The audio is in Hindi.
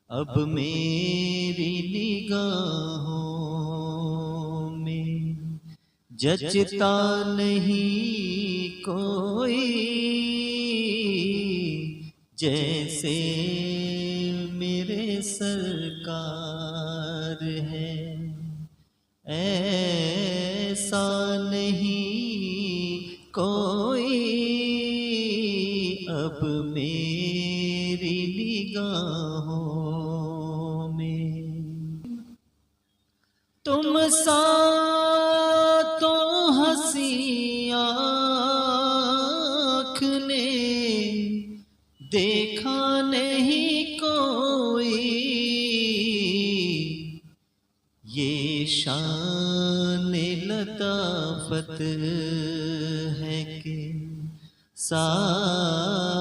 अब मेरी निगाहों में जचता नहीं कोई, जैसे मेरे सरकार है। ऐसा नहीं कोई अब मेरी निगाहों में। तुम सा तो हंसी आँख ने देखा नहीं कोई, ये शान लताफत है कि सारे